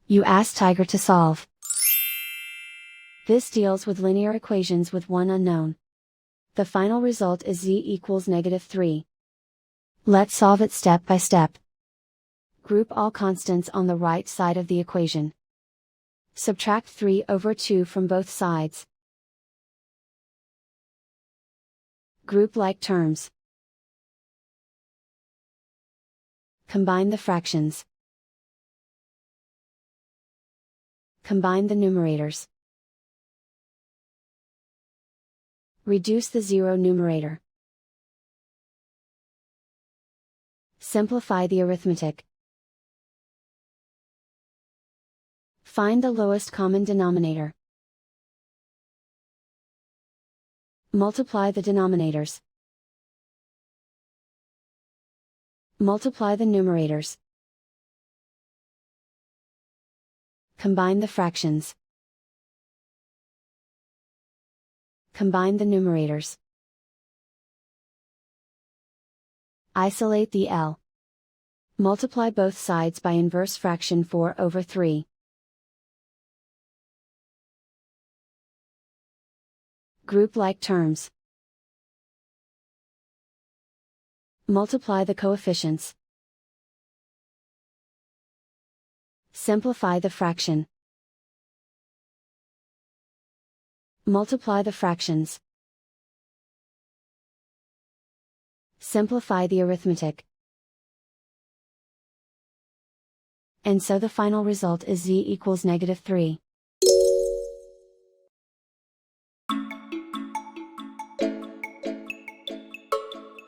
You ask Tiger to solve. This deals with linear equations with one unknown. The final result is z equals -3. Let's solve it step by step. Group all constants on the right side of the equation. Subtract 3/2 from both sides. Group like terms. Combine the fractions. Combine the numerators. Reduce the zero numerator. Simplify the arithmetic. Find the lowest common denominator. Multiply the denominators. Multiply the numerators. Combine the fractions. Combine the numerators. Isolate the L. Multiply both sides by inverse fraction 4/3. Group like terms. Multiply the coefficients. Simplify the fraction. Multiply the fractions. Simplify the arithmetic. And so the final result is z equals -3.